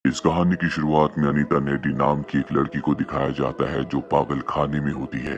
इस कहानी की शुरुआत में अनीता नेडी नाम की एक लड़की को दिखाया जाता है जो पागल खाने में होती है।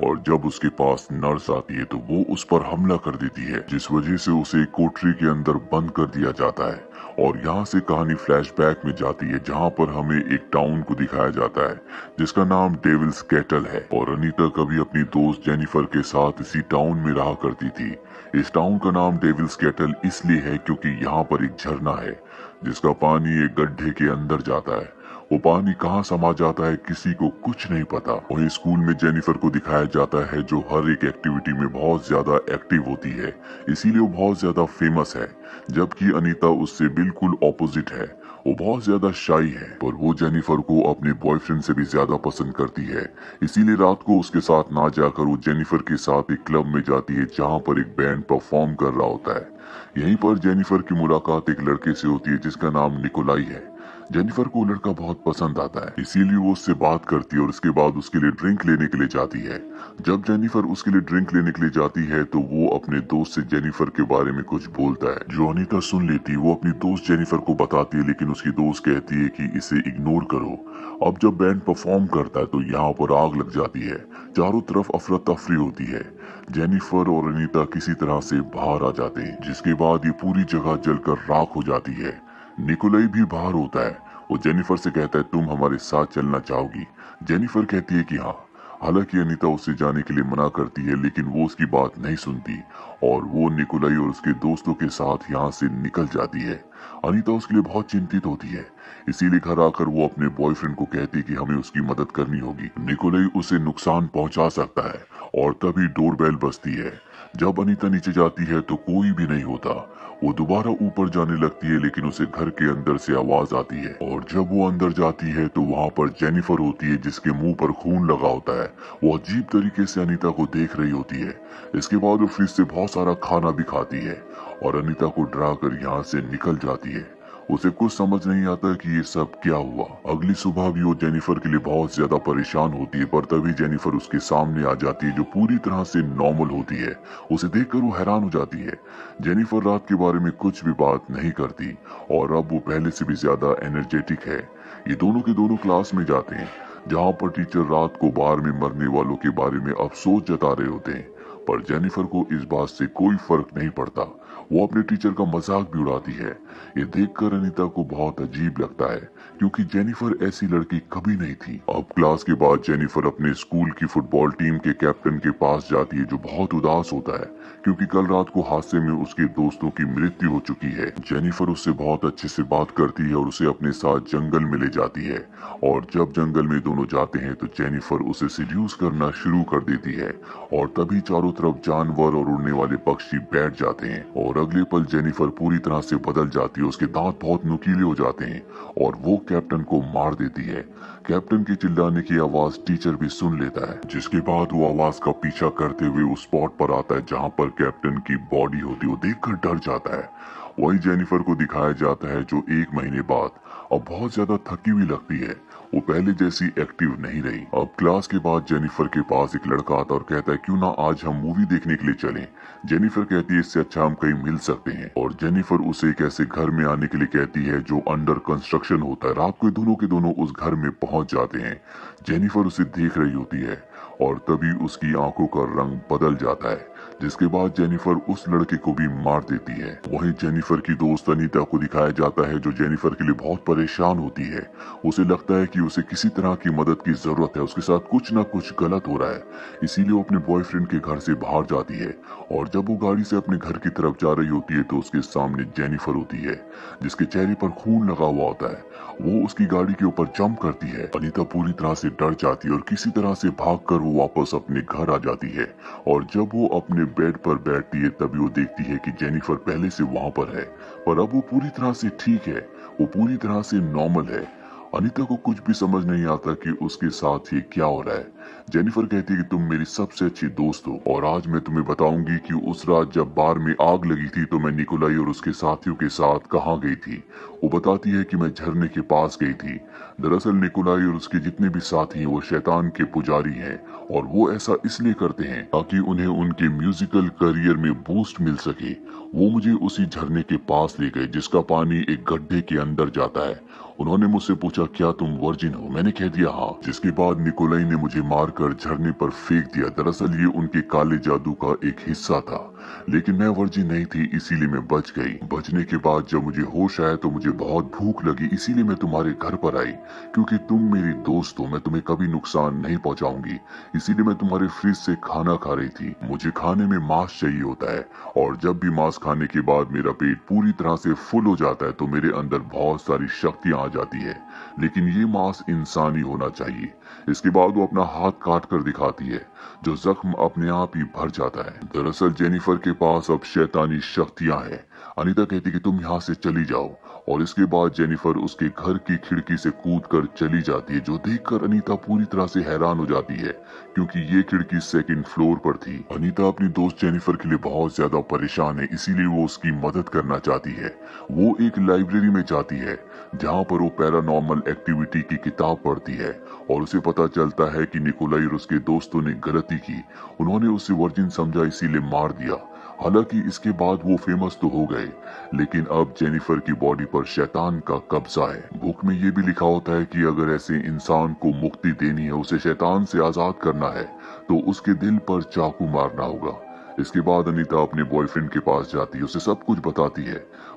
और जब उसके पास नर्स आती है तो वो उस पर हमला कर देती है, जिस वजह से उसे एक कोठरी के अंदर बंद कर दिया जाता है। और यहाँ से कहानी फ्लैशबैक में जाती है, जहाँ पर हमें एक टाउन को दिखाया जाता है जिसका नाम डेविल्स कैटल है। और अनीता कभी अपनी दोस्त जेनिफर के साथ इसी टाउन में रहा करती थी। इस टाउन का नाम डेविल्स कैटल इसलिए है क्योंकि यहाँ पर एक झरना है जिसका पानी एक गड्ढे के अंदर जाता है। वो पानी कहाँ समा जाता है किसी को कुछ नहीं पता। वहीं स्कूल में जेनिफर को दिखाया जाता है जो हर एक एक्टिविटी में बहुत ज्यादा एक्टिव होती है, इसीलिए वो बहुत ज्यादा फेमस है। जबकि अनीता उससे बिल्कुल ऑपोजिट है, वो बहुत ज्यादा शाई है, पर वो जेनिफर को अपने बॉयफ्रेंड से भी ज्यादा पसंद करती है। इसीलिए रात को उसके साथ ना जाकर वो जेनिफर के साथ एक क्लब में जाती है जहाँ पर एक बैंड परफॉर्म कर रहा होता है। यहीं पर जेनिफर की मुलाकात एक लड़के से होती है जिसका नाम निकोलाई है। जेनिफर को वो लड़का बहुत पसंद आता है, इसीलिए वो उससे बात करती है और उसके बाद उसके लिए ड्रिंक लेने के लिए जाती है। जब जेनिफर उसके लिए ड्रिंक लेने के लिए जाती है तो वो अपने दोस्त से जेनिफर के बारे में कुछ बोलता है, जो अनीता सुन लेती है। वो अपनी दोस्त जेनिफर को बताती है, लेकिन उसकी दोस्त कहती है कि इसे इग्नोर करो। अब जब बैंड परफॉर्म करता है तो यहाँ पर आग लग जाती है, चारों तरफ अफरा तफरी होती है। जेनिफर और अनीता किसी तरह से बाहर आ जाते हैं, जिसके बाद ये पूरी जगह जलकर राख हो जाती है। निकोलाई भी बाहर होता है। वो जेनिफर से कहता है, तुम हमारे साथ चलना चाहोगी? जेनिफर कहती है कि हाँ। हालांकि अनीता उससे जाने के लिए मना करती है, लेकिन वो उसकी बात नहीं सुनती और वो निकोलाई और उसके दोस्तों के साथ यहाँ से निकल जाती है। अनीता उसके लिए बहुत चिंतित होती है, इसीलिए घर आकर वो अपने बॉयफ्रेंड को कहती है कि हमें उसकी मदद करनी होगी, निकोलाई उसे नुकसान पहुंचा सकता है। और तभी डोरबेल बजती है। जब अनीता नीचे जाती है तो कोई भी नहीं होता। वो दोबारा ऊपर जाने लगती है, लेकिन उसे घर के अंदर से आवाज आती है। और जब वो अंदर जाती है तो वहाँ पर जेनिफर होती है जिसके मुंह पर खून लगा होता है। वो अजीब तरीके से अनीता को देख रही होती है। इसके बाद वो फ्रिज से बहुत सारा खाना भी खाती है और अनीता को डरा कर यहाँ से निकल जाती है। उसे कुछ समझ नहीं आता कि ये सब क्या हुआ। अगली सुबह भी वो जेनिफर के लिए बहुत ज्यादा परेशान होती है, पर तभी जेनिफर उसके सामने आ जाती है जो पूरी तरह से नॉर्मल होती है। उसे देखकर वो हैरान हो जाती है। जेनिफर रात के बारे में कुछ भी बात नहीं करती और अब वो पहले से भी ज्यादा एनर्जेटिक है। ये दोनों के दोनों क्लास में जाते हैं, जहाँ पर टीचर रात को बार में मरने वालों के बारे में अफसोस जता रहे होते हैं। पर जेनिफर को इस बात से कोई फर्क नहीं पड़ता। वो अपने टीचर का मजाक भी उड़ाती है। ये देखकर अनीता को बहुत अजीब लगता है, क्योंकि जेनिफर ऐसी लड़की कभी नहीं थी। अब क्लास के बाद जेनिफर अपने स्कूल की फुटबॉल टीम के कैप्टन के पास जाती है, जो बहुत उदास होता है क्योंकि कल रात को हादसे में उसके दोस्तों की मृत्यु हो चुकी है। जेनिफर उससे बहुत अच्छे से बात करती है और उसे अपने साथ जंगल में ले जाती है। और जब जंगल में दोनों जाते हैं तो जेनिफर उसे सीड्यूस करना शुरू कर देती है और तभी चारों तरफ जानवर और उड़ने वाले पक्षी बैठ जाते हैं। और अगले पल जेनिफर पूरी तरह से बदल जाती है, उसके दांत बहुत नुकीले हो जाते हैं और वो कैप्टन को मार देती है। कैप्टन के चिल्लाने की आवाज टीचर भी सुन लेता है, जिसके बाद वो आवाज का पीछा करते हुए उस स्पॉट पर आता है जहाँ पर कैप्टन की बॉडी होती है। वो देखकर डर जाता है। वही जेनिफर को दिखाया जाता है जो 1 महीने बाद अब बहुत ज्यादा थकी हुई लगती है। वो पहले जैसी एक्टिव नहीं रही। अब क्लास के बाद जेनिफर के पास एक लड़का आता और कहता है, क्यों ना आज हम मूवी देखने के लिए चलें। जेनिफर कहती है, इससे अच्छा हम कहीं मिल सकते हैं। और जेनिफर उसे एक ऐसे घर में आने के लिए कहती है जो अंडर कंस्ट्रक्शन होता है। रात को दोनों के दोनों उस घर में पहुंच जाते हैं। जेनिफर उसे देख रही होती है और तभी उसकी आंखों का रंग बदल जाता है, जिसके बाद जेनिफर उस लड़के को भी मार देती है। वहीं जेनिफर की दोस्त अनीता को दिखाया जाता है जो जेनिफर के लिए बहुत परेशान होती है। उसे लगता है कि उसे किसी तरह की मदद की जरूरत है, उसके साथ कुछ ना कुछ गलत हो रहा है। इसीलिए वो अपने बॉयफ्रेंड के घर से बाहर जाती है और जब वो गाड़ी से अपने घर की तरफ जा रही होती है तो उसके सामने जेनिफर होती है जिसके चेहरे पर खून लगा हुआ होता है। वो उसकी गाड़ी के ऊपर जंप करती है। अनीता पूरी तरह से डर जाती है और किसी तरह से भागकर वो वापस अपने घर आ जाती है। और जब वो अपने बेड पर बैठती है तभी वो देखती है कि जेनिफर पहले से वहां पर है, पर अब वो पूरी तरह से ठीक है, वो पूरी तरह से नॉर्मल है। अनीता को कुछ भी समझ नहीं आता कि उसके साथ ये क्या हो रहा है। जेनिफर कहती है कि तुम मेरी सबसे अच्छी दोस्त हो और आज मैं तुम्हें बताऊंगी कि उस रात जब बार में आग लगी थी तो मैं निकोलाई और उसके साथियों के साथ कहाँ गई थी। वो बताती है कि मैं झरने के पास गई थी। दरअसल निकोलाई और उसके जितने भी साथी हैं वो शैतान के पुजारी हैं और वो ऐसा इसलिए करते हैं ताकि उन्हें उनके म्यूजिकल करियर में बूस्ट मिल सके। वो मुझे उसी झरने के पास ले गए जिसका पानी एक गड्ढे के अंदर जाता है उन्होंने मुझसे पूछा, क्या तुम वर्जिन हो? मैंने कह दिया हाँ। जिसके बाद निकोलाई ने मुझे मारकर झरने पर फेंक दिया। दरअसल ये उनके काले जादू का एक हिस्सा था, लेकिन मैं वर्जिन नहीं थी, इसीलिए मैं बच गई। बचने के बाद जब मुझे होश आया तो मुझे बहुत भूख लगी, इसीलिए मैं तुम्हारे घर पर आई। क्योंकि तुम मेरी दोस्त हो, मैं तुम्हें कभी नुकसान नहीं पहुंचाऊंगी, इसीलिए मैं तुम्हारे फ्रिज से खाना खा रही थी। मुझे खाने में मांस चाहिए होता है, और जब भी मांस खाने के बाद मेरा पेट पूरी तरह से फुल हो जाता है तो मेरे अंदर बहुत सारी शक्तियां आ जाती है। लेकिन ये मांस इंसानी होना चाहिए। इसके बाद वो अपना हाथ काट कर दिखाती है, जो जख्म अपने आप ही भर जाता है। दरअसल जेनिफर के पास अब शैतानी शक्तियां हैं। अनीता कहती कि तुम यहाँ से चली जाओ, और इसके बाद जेनिफर उसके घर की खिड़की से कूदकर चली जाती है, जो देखकर अनीता पूरी तरह से हैरान हो जाती है, क्योंकि ये खिड़की सेकंड फ्लोर पर थी। अनीता अपनी दोस्त जेनिफर के लिए बहुत ज्यादा परेशान है, इसीलिए वो उसकी मदद करना चाहती है। वो एक लाइब्रेरी में जाती है, जहाँ पर वो पैरानॉर्मल एक्टिविटी की किताब पढ़ती है, और उसे पता चलता है कि निकोलाई और उसके दोस्तों ने गलती की। उन्होंने उसे वर्जिन समझा, इसीलिए मार दिया। हालांकि इसके बाद वो फेमस तो हो गए, लेकिन अब जेनिफर की बॉडी पर शैतान का कब्जा है। बुक में ये भी लिखा होता है कि अगर ऐसे इंसान को मुक्ति देनी है, उसे शैतान से आजाद करना है, तो उसके दिल पर चाकू मारना होगा। इसके बाद अनीता अपने बॉयफ्रेंड के पास जाती है, उसे सब कुछ बताती है,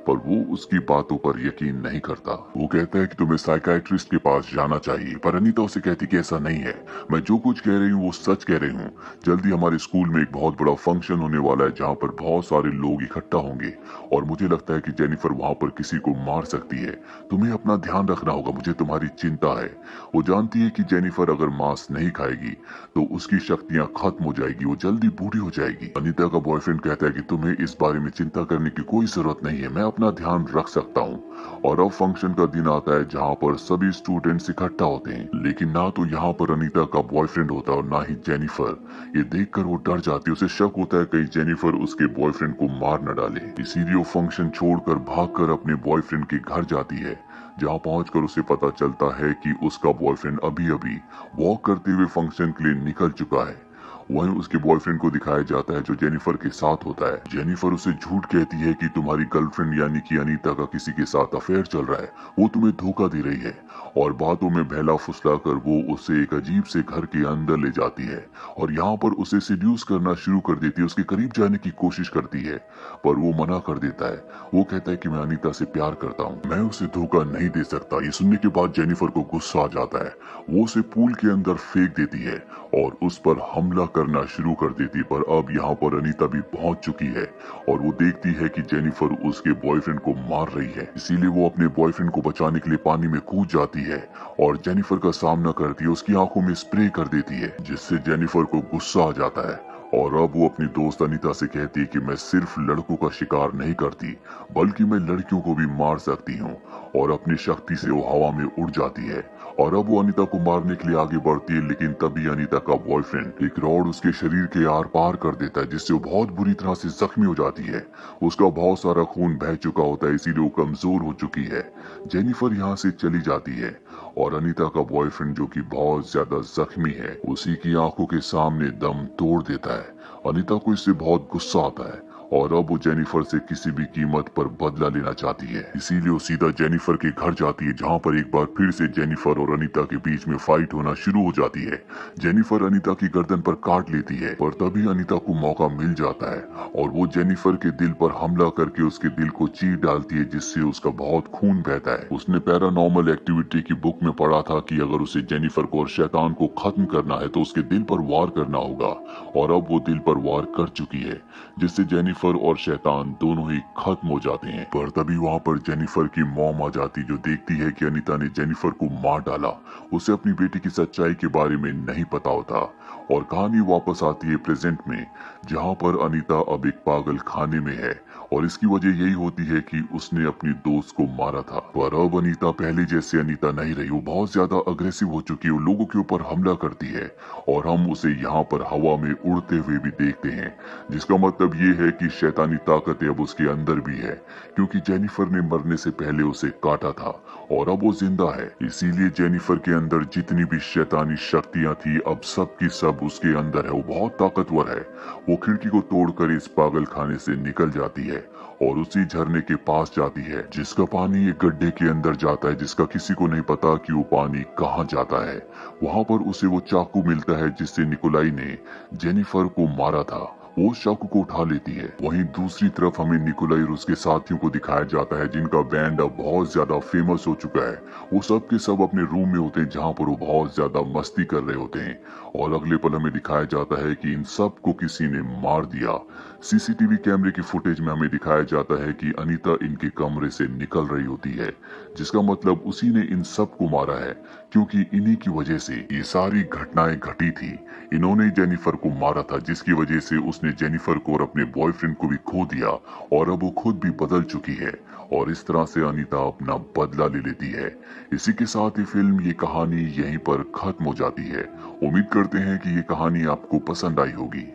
पर वो उसकी बातों पर यकीन नहीं करता। वो कहता है कि तुम्हें साइकाइट्रिस्ट के पास जाना चाहिए, पर अनीता उसे कहती कि ऐसा नहीं है, मैं जो कुछ कह रही हूँ वो सच कह रही हूँ। जल्दी हमारे स्कूल में एक बहुत बड़ा फंक्शन होने वाला है, जहाँ पर बहुत सारे लोग इकट्ठा होंगे, और मुझे लगता है कि जेनिफर वहाँ पर किसी को मार सकती है। तुम्हें अपना ध्यान रखना होगा, मुझे तुम्हारी चिंता है। वो जानती है कि जेनिफर अगर मांस नहीं खाएगी तो उसकी शक्तियां खत्म हो जाएगी, वो जल्दी बूढ़ी हो जाएगी। अनीता का बॉयफ्रेंड कहता है कि तुम्हें इस बारे में चिंता करने की कोई जरूरत नहीं है, मैं अपना ध्यान रख सकता हूँ। और अब फंक्शन का दिन आता है, जहाँ पर सभी स्टूडेंट्स इकट्ठा होते हैं, लेकिन ना तो यहाँ पर अनीता का बॉयफ्रेंड होता और ना ही जेनिफर। ये देखकर वो डर जाती है, उसे शक होता है कहीं जेनिफर उसके बॉयफ्रेंड को मार न डाले, इसीलिए वो फंक्शन छोड़कर भागकर अपने बॉयफ्रेंड के घर जाती है। जहाँ पहुंचकर उसे पता चलता है कि उसका बॉयफ्रेंड अभी अभी वॉक करते हुए फंक्शन के लिए निकल चुका है। वहीं उसके बॉयफ्रेंड को दिखाया जाता है, जो जेनिफर के साथ होता है। जेनिफर उसे झूठ कहती है कि तुम्हारी गर्लफ्रेंड यानी कि अनीता का किसी के साथ अफेयर चल रहा है, वो तुम्हें धोखा दे रही है, और बातों में बहला फुसलाकर वो उसे एक अजीब से घर के अंदर ले जाती है, और यहाँ पर उसे सिड्यूस करना शुरू कर देती है, उसके करीब जाने की कोशिश करती है, पर वो मना कर देता है। वो कहता है कि मैं अनीता से प्यार करता हूँ, मैं उसे धोखा नहीं दे सकता। ये सुनने के बाद जेनिफर को गुस्सा आ जाता है, वो उसे पूल के अंदर फेंक देती है और उस पर हमला करना शुरू कर देती। पर अब यहाँ पर अनीता भी पहुंच चुकी है, और वो देखती है कि जेनिफर उसके बॉयफ्रेंड को मार रही है, इसीलिए वो अपने बॉयफ्रेंड को बचाने के लिए पानी में कूद जाती है और जेनिफर का सामना करती है, उसकी आंखों में स्प्रे कर देती है, जिससे जेनिफर को गुस्सा आ जाता है। और अब वो अपनी दोस्त अनीता से कहती है कि मैं सिर्फ लड़कों का शिकार नहीं करती, बल्कि मैं लड़कियों को भी मार सकती हूँ, और अपनी शक्ति से वो हवा में उड़ जाती है। और अब वो अनीता को मारने के लिए आगे बढ़ती है, लेकिन तभी अनीता का बॉयफ्रेंड एक रॉड उसके शरीर के आर पार कर देता है, जिससे वो बहुत बुरी तरह से जख्मी हो जाती है। उसका बहुत सारा खून बह चुका होता है, इसीलिए वो कमजोर हो चुकी है। जेनिफर यहाँ से चली जाती है, और अनीता का बॉयफ्रेंड, जो कि बहुत ज्यादा जख्मी है, उसी की आंखों के सामने दम तोड़ देता है। अनीता को इससे बहुत गुस्सा आता है, और अब वो जेनिफर से किसी भी कीमत पर बदला लेना चाहती है, इसीलिए वो सीधा जेनिफर के घर जाती है, जहाँ पर एक बार फिर से जेनिफर और अनीता के बीच में फाइट होना शुरू हो जाती है। जेनिफर अनीता की गर्दन पर काट लेती है, पर तभी अनीता को मौका मिल जाता है, और वो जेनिफर के दिल पर हमला करके उसके दिल को चीर डालती है, जिससे उसका बहुत खून बहता है। उसने पैरानॉर्मल एक्टिविटी की बुक में पढ़ा था कि अगर उसे जेनिफर को और शैतान को खत्म करना है तो उसके दिल पर वार करना होगा, और अब वो दिल पर वार कर चुकी है, जिससे जेनिफर और शैतान दोनों ही खत्म हो जाते हैं। पर तभी वहाँ पर जेनिफर की मॉम आ जाती, जो देखती है कि अनीता ने जेनिफर को मार डाला। उसे अपनी बेटी की सच्चाई के बारे में नहीं पता होता, और कहानी वापस आती है प्रेजेंट में, जहाँ पर अनीता अब एक पागल खाने में है, और इसकी वजह यही होती है कि उसने अपनी दोस्त को मारा था। पर अब अनीता पहले जैसे अनीता नहीं रही, वो बहुत ज्यादा अग्रेसिव हो चुकी है, वो लोगों के ऊपर हमला करती है, और हम उसे यहाँ पर हवा में उड़ते हुए भी देखते हैं, जिसका मतलब ये है कि की शैतानी ताकतें अब उसके अंदर भी है, क्योंकि जेनिफर ने मरने से पहले उसे काटा था और अब वो जिंदा है। इसीलिए जेनिफर के अंदर जितनी भी शैतानी शक्तियां थी अब सब की सब उसके अंदर है। वो बहुत ताकतवर है। वो खिड़की को तोड़कर इस पागल खाने से निकल जाती है और उसी झरने के पास जाती है जिसका पानी एक गड्ढे के अंदर जाता है, जिसका किसी को नहीं पता कि वो पानी कहाँ जाता है। वहां पर उसे वो चाकू मिलता है जिससे निकोलाई ने जेनिफर को मारा था। वो उस चाकू को उठा लेती है। वहीं दूसरी तरफ हमें निकोलाई और उसके साथियों को दिखाया जाता है जिनका बैंड अब बहुत ज्यादा फेमस हो चुका है। वो सब के सब अपने रूम में होते हैं जहाँ पर वो बहुत ज्यादा मस्ती कर रहे होते हैं और अगले पल हमें दिखाया जाता है कि इन सब को किसी ने मार दिया। सीसीटीवी कैमरे की फुटेज में हमें दिखाया जाता है कि अनीता इनके कमरे से निकल रही होती है, जिसका मतलब उसी ने इन सब को मारा है, क्योंकि इन्हीं की वजह से ये सारी घटनाएं घटी थी। इन्होंने जेनिफर को मारा था, जिसकी वजह से उसने जेनिफर को और अपने बॉयफ्रेंड को भी खो दिया और अब वो खुद भी बदल चुकी है और इस तरह से अनीता अपना बदला ले लेती है। इसी के साथ ये कहानी यहीं पर खत्म हो जाती है। उम्मीद करते हैं कि ये कहानी आपको पसंद आई होगी।